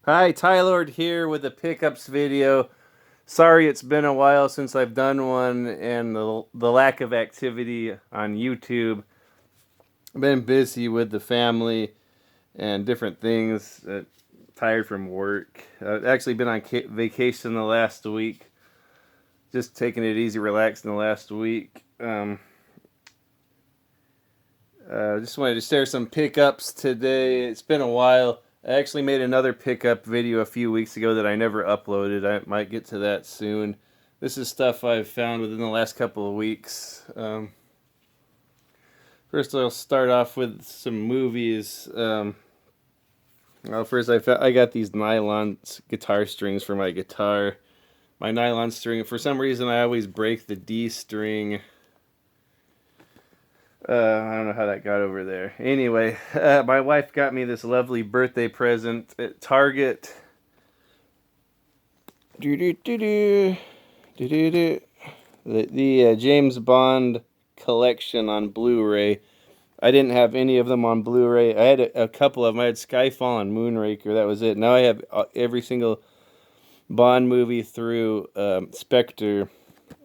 Hi, Tylord here with a pickups video. Sorry it's been a while since I've done one and the lack of activity on YouTube. I've been busy with the family and different things. Tired from work. I've actually been on vacation the last week. Just taking it easy, relaxing the last week. Just wanted to share some pickups today. It's been a while. I actually made another pickup video a few weeks ago that I never uploaded. I might get to that soon. This is stuff I've found within the last couple of weeks. First, I'll start off with some movies. Well, first, I got these nylon guitar strings for my guitar. My nylon string, for some reason, I always break the D string. I don't know how that got over there. Anyway, my wife got me this lovely birthday present at Target. The James Bond collection on Blu-ray. I didn't have any of them on Blu-ray. I had a couple of them. I had Skyfall and Moonraker. That was it. Now I have every single Bond movie through Spectre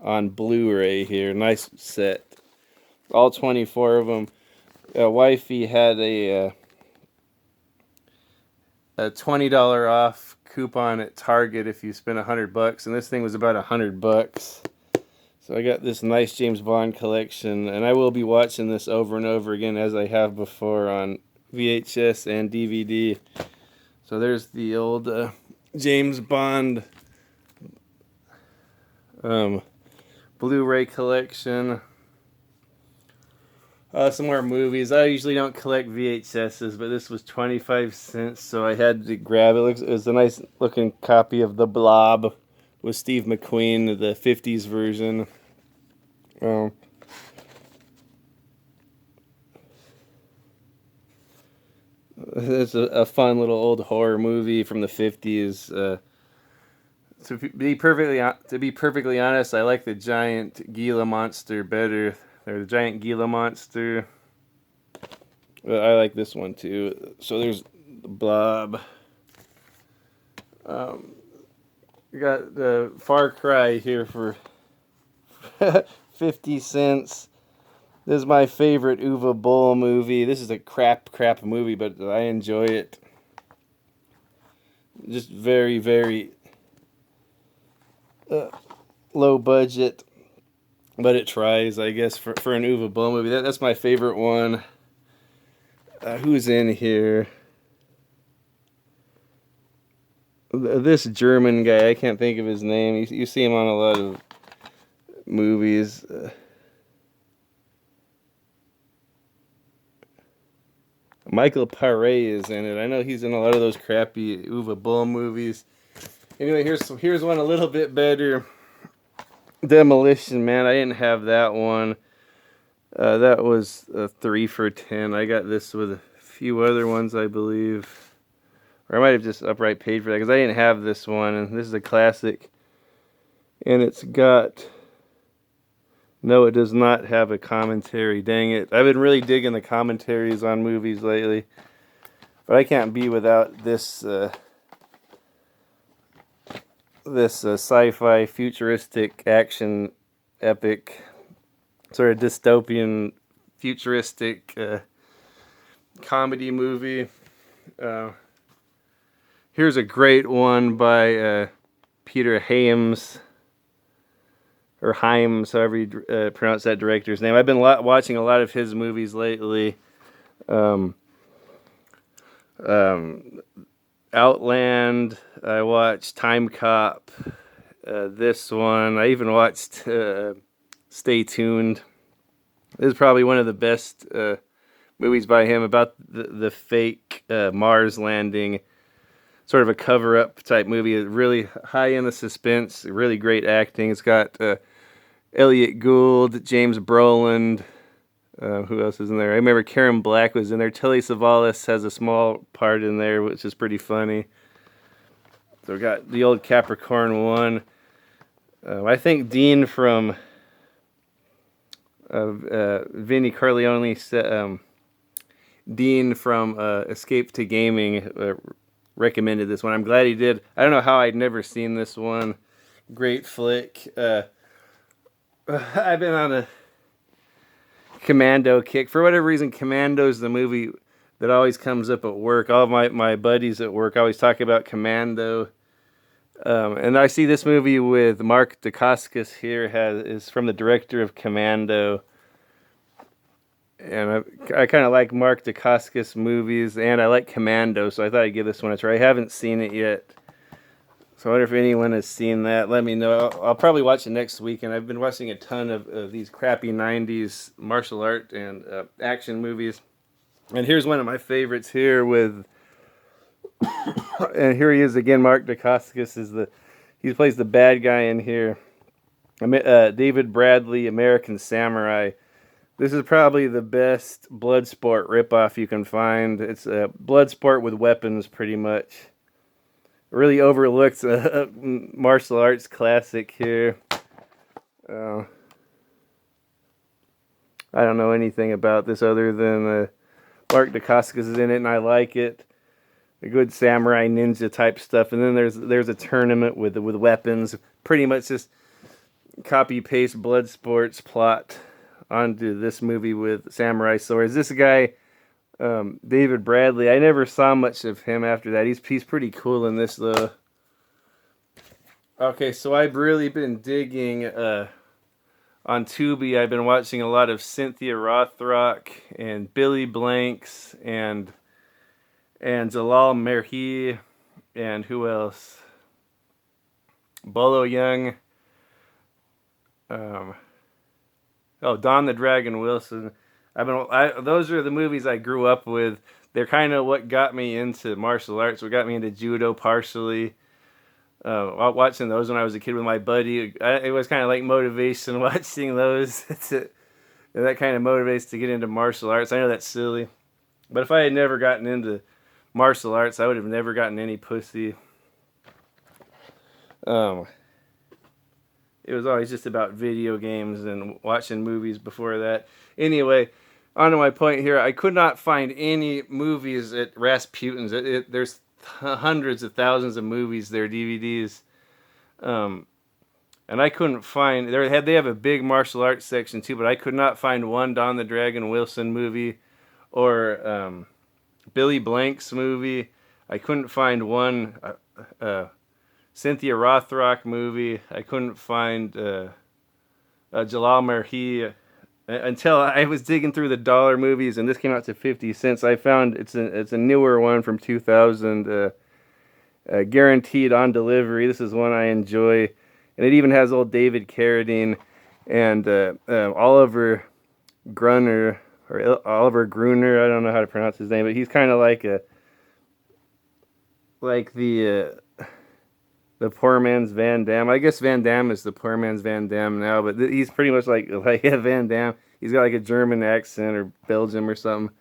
on Blu-ray here. Nice set. All 24 of them. Wifey had a $20 off coupon at Target if you spend $100, and this thing was about $100. So I got this nice James Bond collection, and I will be watching this over and over again as I have before on VHS and DVD. So there's the old James Bond Blu-ray collection. Some more movies. I usually don't collect VHSs, but this was 25 cents, so I had to grab it. It was a nice looking copy of The Blob with Steve McQueen, the 50s version. Um, it's a fun little old horror movie from the 50s. To be perfectly honest, I like the giant Gila monster better. Or the giant Gila monster. But I like this one too. So there's the Blob. We got the Far Cry here for 50 cents. This is my favorite Uwe Boll movie. This is a crap movie, but I enjoy it. Just very uh, low budget, but it tries, I guess, for an Uwe Boll movie. That's my favorite one. Who's in here? This German guy, I can't think of his name. You see him on a lot of movies. Michael Paré is in it. I know he's in a lot of those crappy Uwe Boll movies. Anyway, here's one a little bit better. Demolition Man. I didn't have that one. That was a 3 for 10. I got this with a few other ones, I believe. Or I might have just upright paid for that because I didn't have this one. And this is a classic. And it's got... No, it does not have a commentary. Dang it. I've been really digging the commentaries on movies lately. But I can't be without this sci-fi futuristic action epic, sort of dystopian futuristic comedy movie. Uh, Here's a great one by Peter Hyams, or Hyams, however you pronounce that director's name. I've been watching a lot of his movies lately. Um, Outland. I watched Time Cop. This one. I even watched Stay Tuned. This is probably one of the best movies by him about the fake Mars landing. Sort of a cover-up type movie. It's really high in the suspense. Really great acting. It's got Elliot Gould, James Brolin. Who else is in there? I remember Karen Black was in there. Telly Savalas has a small part in there, which is pretty funny. So we got the old Capricorn one. I think Dean from Vinnie Corleone, Dean from Escape to Gaming, recommended this one. I'm glad he did. I don't know how I'd never seen this one. Great flick. I've been on a Commando kick. For whatever reason, Commando's the movie that always comes up at work. All of my buddies at work always talk about Commando. And I see this movie with Mark Dacascos here is from the director of Commando. And I kind of like Mark Dacascos movies, and I like Commando, so I thought I'd give this one a try. I haven't seen it yet, so I wonder if anyone has seen that. Let me know. I'll probably watch it next weekend. I've been watching a ton of these crappy 90s martial art and action movies. And here's one of my favorites here with... and here he is again, Mark Dacascos. He plays the bad guy in here. David Bradley, American Samurai. This is probably the best Bloodsport ripoff you can find. It's a Bloodsport with weapons, pretty much. Really overlooked martial arts classic here. I don't know anything about this other than Mark Dacascos is in it, and I like it. A good samurai ninja type stuff, and then there's a tournament with weapons. Pretty much just copy paste Bloodsport's plot onto this movie with samurai swords. This guy, David Bradley, I never saw much of him after that. He's pretty cool in this though. Okay, so I've really been digging on Tubi. I've been watching a lot of Cynthia Rothrock and Billy Blanks and Jalal Merhi and who else? Bolo Young. Don the Dragon Wilson. Those are the movies I grew up with. They're kind of what got me into martial arts. What got me into judo partially. Watching those when I was a kid with my buddy. It was kind of like motivation watching those. That kind of motivates to get into martial arts. I know that's silly. But if I had never gotten into martial arts, I would have never gotten any pussy. It was always just about video games and watching movies before that. Anyway, on to my point here. I could not find any movies at Rasputin's. There's hundreds of thousands of movies there, DVDs. And I couldn't find... They have a big martial arts section too, but I could not find one Don the Dragon Wilson movie or Billy Blanks movie. I couldn't find one... Cynthia Rothrock movie. I couldn't find Jalal Merhi until I was digging through the dollar movies, and this came out to 50 cents. I found it's a newer one from 2000, guaranteed on delivery. This is one I enjoy, and it even has old David Carradine and Oliver Gruner or Oliver Gruner. I don't know how to pronounce his name, but he's kind of like the poor man's Van Damme. I guess Van Damme is the poor man's Van Damme now, but he's pretty much like Van Damme. He's got like a German accent or Belgium or something.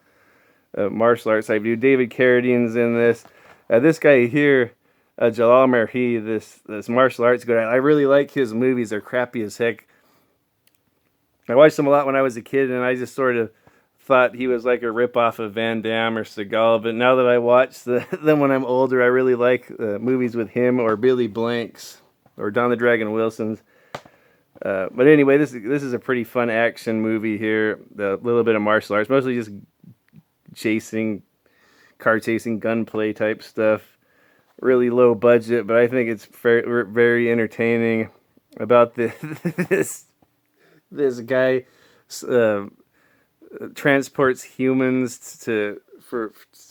Martial arts type dude. David Carradine's in this. This guy here, Jalal Merhi, this martial arts guy. I really like his movies. They're crappy as heck. I watched them a lot when I was a kid, and I just sort of thought he was like a ripoff of Van Damme or Seagal, but now that I watch them when I'm older, I really like movies with him or Billy Blanks or Don the Dragon Wilson's. But anyway, this is a pretty fun action movie here. A little bit of martial arts, mostly just car chasing, gunplay type stuff. Really low budget, but I think it's very entertaining. About this guy. Transports humans to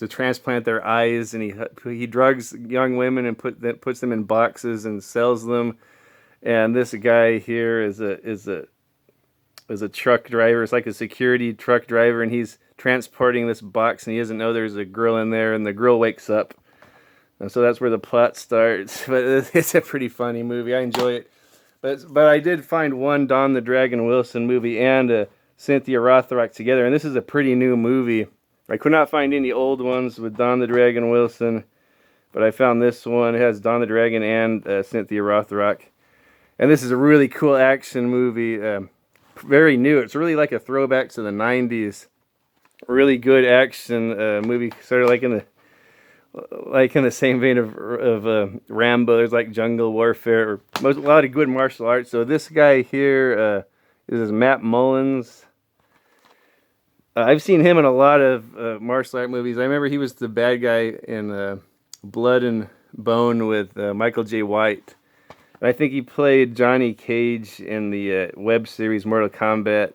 transplant their eyes, and he drugs young women and puts them in boxes and sells them. And this guy here is a truck driver. It's like a security truck driver, and he's transporting this box, and he doesn't know there's a girl in there, and the girl wakes up. And so that's where the plot starts. But it's a pretty funny movie. I enjoy it. But I did find one Don the Dragon Wilson movie and Cynthia Rothrock together, and this is a pretty new movie. I could not find any old ones with Don the Dragon Wilson, but I found this one. It has Don the Dragon and Cynthia Rothrock, and this is a really cool action movie. Very new. It's really like a throwback to the 90s. Really good action movie, sort of like in the like in the same vein of Rambo. There's like Jungle Warfare, or a lot of good martial arts. So this guy here is Matt Mullins. I've seen him in a lot of martial art movies. I remember he was the bad guy in Blood and Bone with Michael J. White. And I think he played Johnny Cage in the web series Mortal Kombat.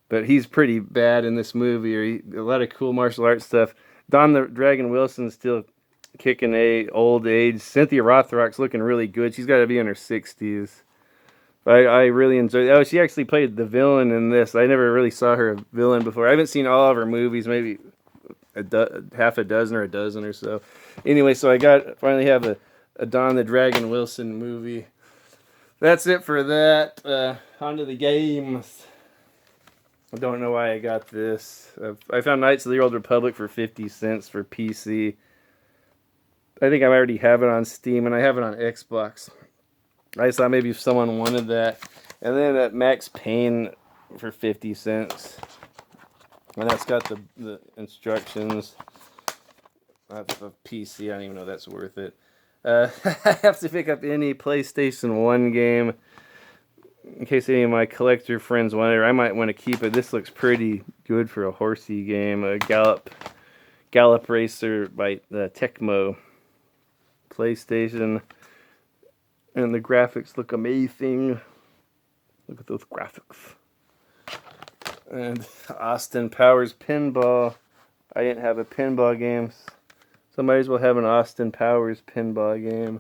But he's pretty bad in this movie. A lot of cool martial arts stuff. Don the Dragon Wilson's still kicking old age. Cynthia Rothrock's looking really good. She's got to be in her 60s. I really enjoyed. Oh, she actually played the villain in this. I never really saw her a villain before. I haven't seen all of her movies, maybe half a dozen or a dozen or so. Anyway, so I finally have a Don the Dragon Wilson movie. That's it for that. On to the games. I don't know why I got this. I found Knights of the Old Republic for 50 cents for PC. I think I already have it on Steam, and I have it on Xbox. I thought maybe if someone wanted that. And then Max Payne for 50 cents. And that's got the instructions. That's a PC. I don't even know if that's worth it. I have to pick up any PlayStation 1 game. In case any of my collector friends want it, or I might want to keep it. This looks pretty good for a horsey game. A Gallop Racer by Tecmo. PlayStation. And the graphics look amazing. Look at those graphics. And Austin Powers Pinball. I didn't have a pinball game, so might as well have an Austin Powers pinball game.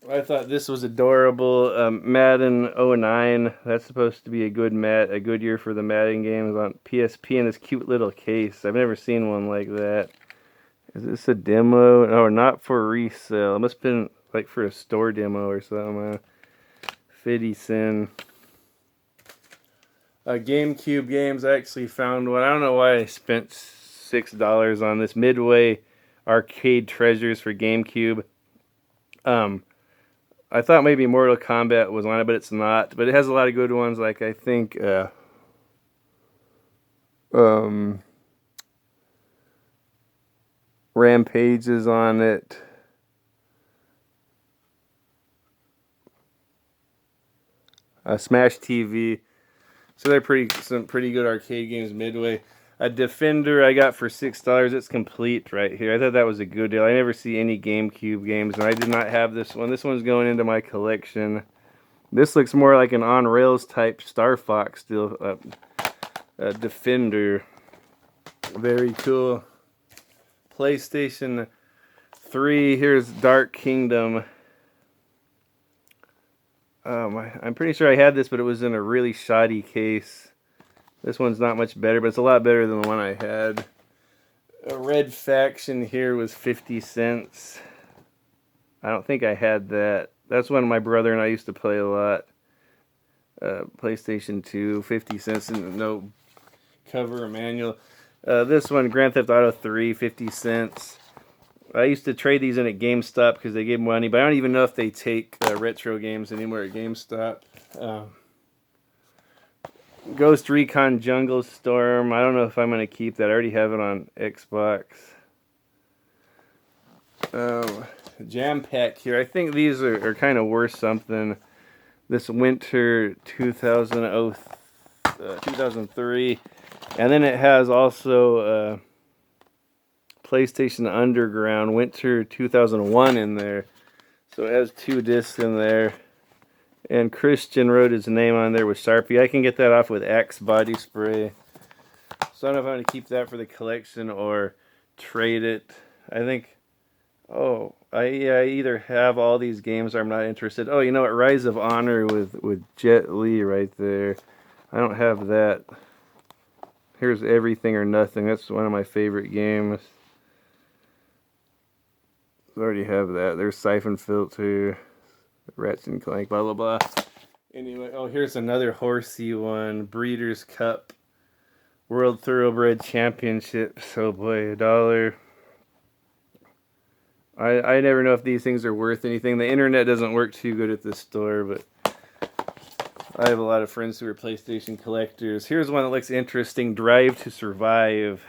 I thought this was adorable. Madden 09. That's supposed to be a good year for the Madden games on PSP in this cute little case. I've never seen one like that. Is this a demo? No, not for resale. It must have been like for a store demo or something. 50 cents. GameCube games. I actually found one. I don't know why I spent $6 on this. Midway Arcade Treasures for GameCube. I thought maybe Mortal Kombat was on it, but it's not. But it has a lot of good ones, like I think Rampage is on it. Smash TV. So they're some pretty good arcade games. Midway. A Defender I got for $6. It's complete right here. I thought that was a good deal. I never see any GameCube games, and I did not have this one. This one's going into my collection. This looks more like an on-rails type Star Fox still. Defender. Very cool. PlayStation 3. Here's Dark Kingdom. I'm pretty sure I had this, but it was in a really shoddy case. This one's not much better, but it's a lot better than the one I had. A Red Faction here was 50 cents. I don't think I had that. That's one my brother and I used to play a lot. PlayStation 2, 50 cents, and no cover or manual. This one, Grand Theft Auto 3, 50 cents. I used to trade these in at GameStop because they gave money, but I don't even know if they take retro games anymore at GameStop. Ghost Recon Jungle Storm. I don't know if I'm going to keep that. I already have it on Xbox. Jam Pack here. I think these are kind of worth something. This winter 2003. And then it has also PlayStation Underground Winter 2001 in there. So it has 2 discs in there. And Christian wrote his name on there with Sharpie. I can get that off with Axe body spray. So I don't know if I'm going to keep that for the collection or trade it. I think, I either have all these games or I'm not interested. Oh, you know what? Rise of Honor with Jet Li right there. I don't have that. Here's Everything or Nothing. That's one of my favorite games. I already have that. There's Siphon Filter. Ratchet and Clank, blah, blah, blah. Anyway, here's another horsey one. Breeders' Cup. World Thoroughbred Championship. Oh boy, $1. I never know if these things are worth anything. The internet doesn't work too good at this store, but I have a lot of friends who are PlayStation collectors. Here's one that looks interesting. Drive to Survive.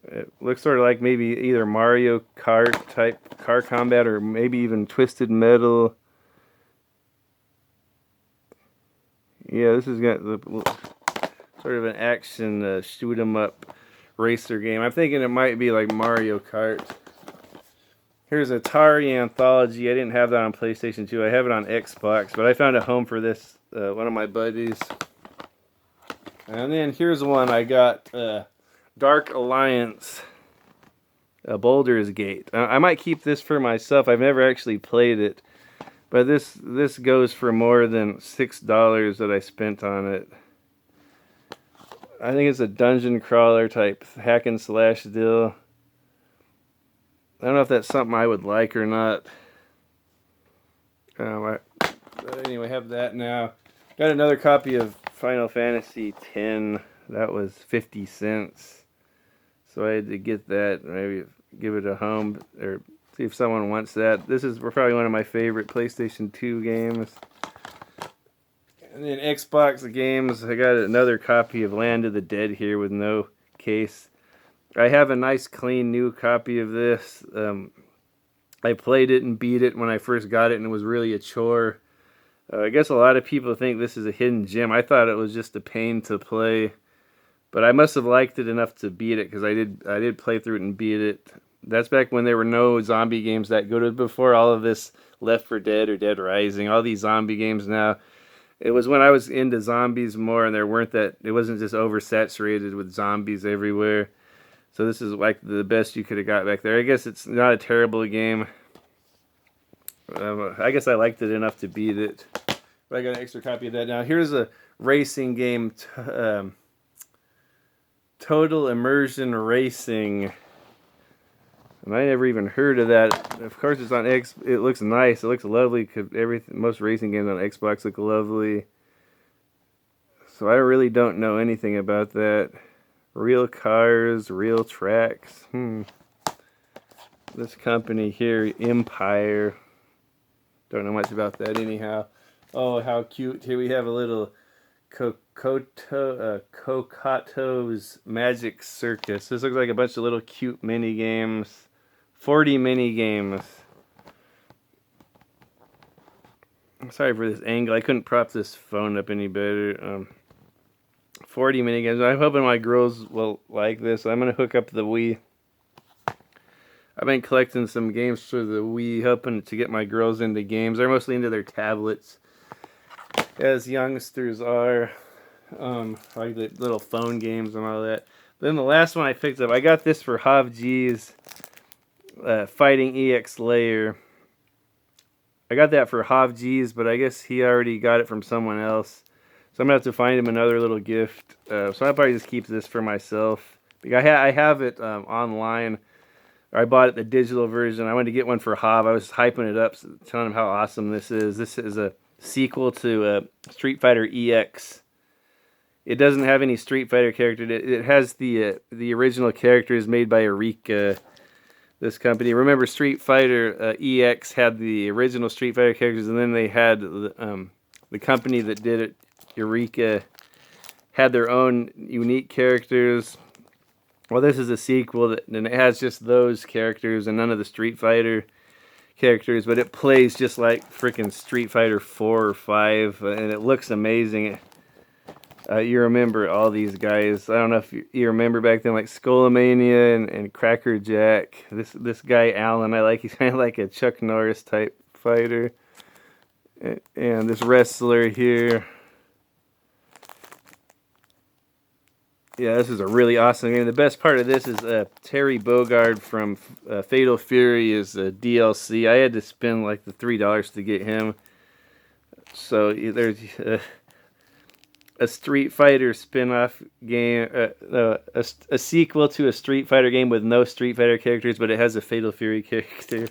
It looks sort of like maybe either Mario Kart type car combat or maybe even Twisted Metal. Yeah, this has got the sort of an action shoot 'em up racer game. I'm thinking it might be like Mario Kart. Here's Atari Anthology. I didn't have that on PlayStation 2. I have it on Xbox, but I found a home for this, one of my buddies. And then here's one I got, Dark Alliance, Baldur's Gate. I might keep this for myself. I've never actually played it, but this goes for more than $6 that I spent on it. I think it's a dungeon crawler type hack and slash deal. I don't know if that's something I would like or not. Anyway, have that now. Got another copy of Final Fantasy X. That was 50 cents. So I had to get that, maybe give it a home, or see if someone wants that. This is probably one of my favorite PlayStation 2 games. And then Xbox games, I got another copy of Land of the Dead here with no case. I have a nice clean new copy of this. I played it and beat it when I first got it, and it was really a chore. I guess a lot of people think this is a hidden gem. I thought it was just a pain to play, but I must have liked it enough to beat it, because I did play through it and beat it. That's back when there were no zombie games that good. Before all of this Left 4 Dead or Dead Rising, all these zombie games now. It was when I was into zombies more, and it wasn't just oversaturated with zombies everywhere. So this is like the best you could have got back there. I guess it's not a terrible game. I guess I liked it enough to beat it. But I got an extra copy of that now. Here's a racing game, Total Immersion Racing. And I never even heard of that. Of course, it's on X. It looks nice. It looks lovely. Most racing games on Xbox look lovely. So I really don't know anything about that. Real cars, real tracks. This company here, Empire. Don't know much about that anyhow. Oh, how cute. Here we have a little Kokato's Magic Circus. This looks like a bunch of little cute mini games. 40 mini games. I'm sorry for this angle. I couldn't prop this phone up any better. 40 mini games. I'm hoping my girls will like this. I'm going to hook up the Wii. I've been collecting some games for the Wii, hoping to get my girls into games. They're mostly into their tablets, as youngsters are. Like the little phone games and all that. Then the last one I picked up, I got this for Hav G's Fighting EX Layer. I got that for Hav G's, but I guess he already got it from someone else. So I'm going to have to find him another little gift. So I'll probably just keep this for myself. I have it online. I bought it the digital version. I wanted to get one for Hav. I was hyping it up, telling him how awesome this is. This is a sequel to Street Fighter EX. It doesn't have any Street Fighter character. It has the original characters made by Eureka, this company. Remember, Street Fighter EX had the original Street Fighter characters, and then they had the company that did it, Eureka, had their own unique characters. Well, this is a sequel, and it has just those characters and none of the Street Fighter characters, but it plays just like freaking Street Fighter 4 or 5, and it looks amazing. You remember all these guys. I don't know if you remember back then, like Skullomania and Cracker Jack. This guy, Alan, I like. He's kind of like a Chuck Norris type fighter. And this wrestler here. Yeah, this is a really awesome game. The best part of this is Terry Bogard from Fatal Fury is a DLC. I had to spend like the $3 to get him. So there's a Street Fighter spin-off game, a sequel to a Street Fighter game with no Street Fighter characters, but it has a Fatal Fury character.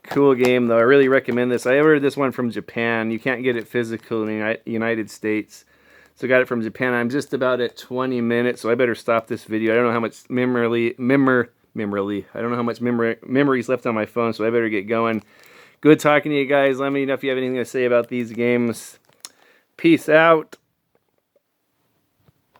Cool game, though. I really recommend this. I ordered this one from Japan. You can't get it physical in the United States. So I got it from Japan. I'm just about at 20 minutes, so I better stop this video. I don't know how much memory's left on my phone, so I better get going. Good talking to you guys. Let me know if you have anything to say about these games. Peace out.